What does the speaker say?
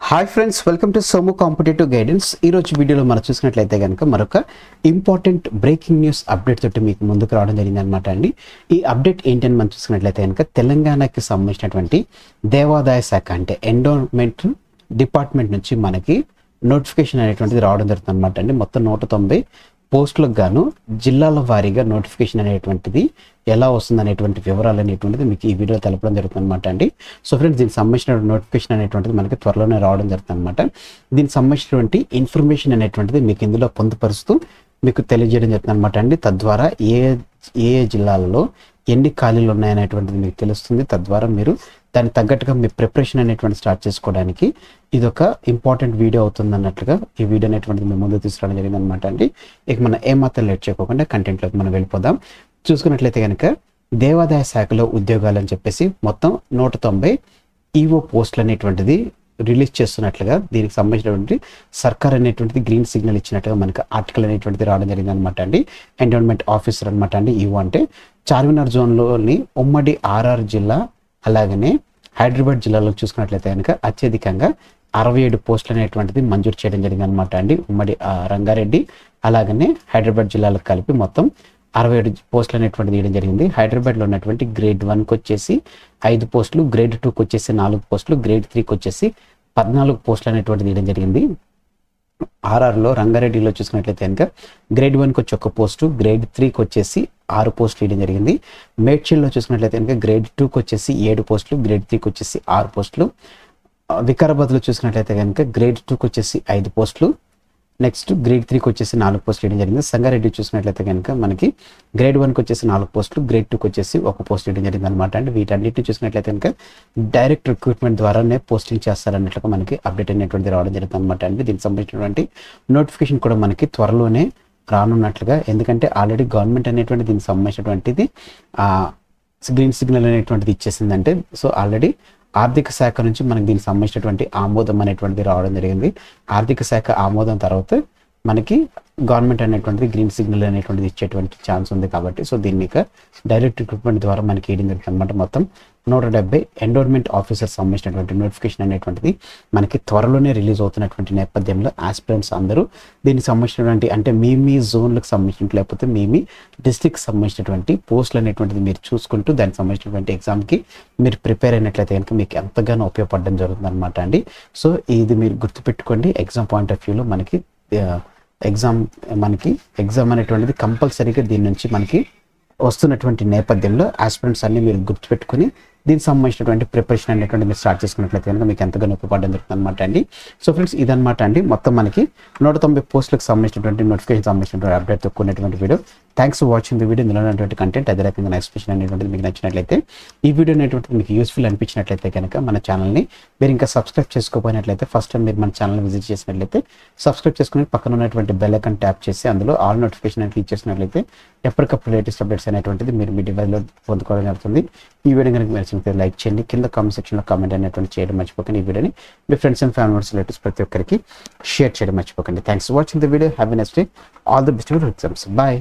Hi friends, welcome to Somu competitive guidance. ఈరోజు వీడియోలో మనం చూసినట్లయితే కనుక మరొక ఇంపార్టెంట్ బ్రేకింగ్ న్యూస్ అప్డేట్ తోటి మీకు ముందుకు రావడం జరిగింది అనమాట అండి. ఈ అప్డేట్ ఏంటని మనం చూసుకున్నట్లయితే కనుక తెలంగాణకి సంబంధించినటువంటి దేవాదాయ శాఖ అంటే ఎండోమెంట్ డిపార్ట్మెంట్ నుంచి మనకి నోటిఫికేషన్ అనేటువంటిది రావడం జరుగుతుంది అనమాట అండి. మొత్తం 190 పోస్టులకు గాను జిల్లాల వారీగా నోటిఫికేషన్ అనేటువంటిది ఎలా వస్తుంది అనేటువంటి వివరాలు అనేటువంటిది మీకు ఈ వీడియో తెలపడం జరుగుతుంది అనమాట అండి. సో ఫ్రెండ్స్, దీనికి సంబంధించిన నోటిఫికేషన్ అనేటువంటిది మనకి త్వరలోనే రావడం జరుగుతుంది అనమాట. దీనికి సంబంధించినటువంటి ఇన్ఫర్మేషన్ అనేటువంటిది మీకు ఇందులో పొందుపరుస్తూ మీకు తెలియజేయడం జరుగుతుంది అనమాట అండి. తద్వారా ఏ జిల్లాలలో ఎన్ని ఖాళీలు ఉన్నాయనేటువంటిది మీకు తెలుస్తుంది. తద్వారా మీరు దానికి తగ్గట్టుగా మీ ప్రిపరేషన్ అనేటువంటి స్టార్ట్ చేసుకోవడానికి ఇది ఒక ఇంపార్టెంట్ వీడియో అవుతుంది అన్నట్లుగా ఈ వీడియో అనేటువంటిది మేము ముందు తీసుకురావడం జరిగింది అనమాట అండి. ఇక మనం ఏమాత్రం లేట్ చేయకుండా కంటెంట్లోకి మనం వెళ్ళిపోదాం. చూసుకున్నట్లయితే కనుక దేవాదాయ శాఖలో ఉద్యోగాలు అని చెప్పేసి మొత్తం 190 ఈఓ పోస్టులు అనేటువంటిది రిలీజ్ చేస్తున్నట్లుగా దీనికి సంబంధించినటువంటి సర్కార్ అనేటువంటిది గ్రీన్ సిగ్నల్ ఇచ్చినట్టుగా మనకి ఆర్టికల్ అనేటువంటిది రావడం జరిగింది అనమాట అండి. ఎండోమెంట్ ఆఫీసర్ అనమాట అండి. ఈఓ అంటే చార్మినార్ జోన్లోని ఉమ్మడి ఆర్ఆర్ జిల్లా అలాగనే హైదరాబాద్ జిల్లాలో చూసుకున్నట్లయితే కనుక అత్యధికంగా 67 పోస్టులు అనేటువంటిది మంజూరు చేయడం జరిగింది అనమాట అండి. ఉమ్మడి రంగారెడ్డి అలాగనే హైదరాబాద్ జిల్లాలకు కలిపి మొత్తం 67 పోస్టులు అనేటువంటిది ఇవ్వడం జరిగింది. హైదరాబాద్లో ఉన్నటువంటి గ్రేడ్ 1కి వచ్చేసి 5 పోస్టులు, గ్రేడ్ 2కి వచ్చేసి 4 పోస్టులు, గ్రేడ్ 3కి వచ్చేసి 14 పోస్టులు అనేటువంటిది ఇవ్వడం జరిగింది. ఆర్ఆర్లో రంగారెడ్డిలో చూసుకున్నట్లయితే కనుక గ్రేడ్ 1కి వచ్చి 1 పోస్టు, గ్రేడ్ 3కి వచ్చేసి 6 పోస్టులు ఇవ్వడం జరిగింది. మేడ్చల్లో చూసుకున్నట్లయితే కనుక గ్రేడ్ 2కి వచ్చేసి 7 పోస్టులు, గ్రేడ్ 3కి వచ్చేసి 6 పోస్టులు. వికారాబాద్లో చూసుకున్నట్లయితే కనుక గ్రేడ్ 2కి వచ్చేసి 5 పోస్టులు, నెక్స్ట్ గ్రేడ్ 3కి వచ్చేసి 4 పోస్టులు ఇవ్వడం జరిగింది. సంగారెడ్డి చూసినట్లయితే కనుక మనకి గ్రేడ్ 1కి వచ్చేసి 4 పోస్టులు, గ్రేడ్ 2కి వచ్చేసి 1 పోస్ట్ ఇవ్వడం జరిగింది అనమాట అండి. వీటన్నిటిని చూసినట్లయితే కనుక డైరెక్ట్ రిక్రూట్మెంట్ ద్వారానే పోస్టింగ్ చేస్తారన్నట్లుగా మనకి అప్డేట్ అనేటువంటిది రావడం జరుగుతుంది అనమాట అండి. దీనికి సంబంధించినటువంటి నోటిఫికేషన్ కూడా మనకి త్వరలోనే రానున్నట్లుగా, ఎందుకంటే ఆల్రెడీ గవర్నమెంట్ అనేటువంటి దీనికి సంబంధించినటువంటిది గ్రీన్ సిగ్నల్ అనేటువంటిది ఇచ్చేసిందంటే సో ఆల్రెడీ ఆర్థిక శాఖ నుంచి మనకి దీనికి సంబంధించినటువంటి ఆమోదం అనేటువంటిది రావడం జరిగింది. ఆర్థిక శాఖ ఆమోదం తర్వాత మనకి గవర్నమెంట్ అనేటువంటిది గ్రీన్ సిగ్నల్ అనేటువంటిది ఇచ్చేటువంటి ఛాన్స్ ఉంది కాబట్టి సో దీన్ని డైరెక్ట్ రిక్రూట్మెంట్ ద్వారా మనకి వేయడం జరుగుతుంది అనమాట. మొత్తం 170 ఎండోమెంట్ ఆఫీసర్ సంబంధించినటువంటి నోటిఫికేషన్ అనేటువంటిది మనకి త్వరలోనే రిలీజ్ అవుతున్నటువంటి నేపథ్యంలో ఆస్పిరెంట్స్ అందరూ దీనికి సంబంధించినటువంటి అంటే మీ జోన్లకు సంబంధించిన లేకపోతే మీ డిస్ట్రిక్ట్ సంబంధించినటువంటి పోస్టులు అనేటువంటిది మీరు చూసుకుంటూ దానికి సంబంధించినటువంటి ఎగ్జామ్కి మీరు ప్రిపేర్ అయినట్లయితే కనుక మీకు ఎంతగానో ఉపయోగపడడం జరుగుతుంది అనమాట అండి. సో ఇది మీరు గుర్తుపెట్టుకోండి. ఎగ్జామ్ పాయింట్ ఆఫ్ వ్యూలో మనకి ఎగ్జామ్ అనేటువంటిది కంపల్సరీగా దీని నుంచి మనకి వస్తున్నటువంటి నేపథ్యంలో ఆస్పిరెంట్స్ అన్ని మీరు గుర్తుపెట్టుకుని దీనికి సంబంధించినటువంటి ప్రిపరేషన్ అనేటువంటి మీరు స్టార్ట్ చేసుకున్నట్లయితే కనుక మీకు ఎంతగానో ఉపయోగపడడం జరుగుతుంది అనమాట అండి. సో ఫ్రెండ్స్, ఇదనమాట అండి మొత్తం మనకి 190 పోస్టులకు సంబంధించినటువంటి నోటిఫికేషన్ సంబంధించినటువంటి అప్డేట్తో కూడినటువంటి video. Thanks for watching the video. ఇందులో ఉన్నటువంటి కంటెంట్ అదే రకంగా నా ఎక్స్ప్లెనేషన్ అనేటువంటిది మీకు నచ్చినట్లయితే ఈ వీడియో అనేటువంటిది మీకు యూస్ఫుల్ అనిపించినట్లయితే కనుక మన ఛానల్ని మీరు ఇంకా సబ్స్క్రైబ్ చేసుకోకపోయినట్లయితే ఫస్ట్ టైం మీరు మన ఛానల్ని విజిట్ చేసినట్లయితే సబ్స్క్రైబ్ చేసుకుని పక్కన ఉన్నటువంటి బెల్ ఐకాన్ ట్యాప్ చేసి అందులో ఆల్ నోటిఫికేషన్ క్లిక్ చేసినట్లయితే ఎప్పటికప్పుడు లేటెస్ట్ అప్డేట్స్ అనేటువంటిది మీరు మీ డివైస్లో పొందుకోవడం జరుగుతుంది. ఈ వీడియో కనుక మీరు లైక్ చేయండి, కింద కామెంట్ సెక్షన్లో కామెంట్ అనేటువంటి చేయడం మర్చిపోకండి. ఈ వీడియోని మీ ఫ్రెండ్స్ అండ్ ఫ్యామిలీ రిలేటివ్స్ ప్రతి ఒక్కరికి షేర్ చేయడం మర్చిపోకండి. Thanks for watching the video. Have a nice day. All the best for exams. Bye.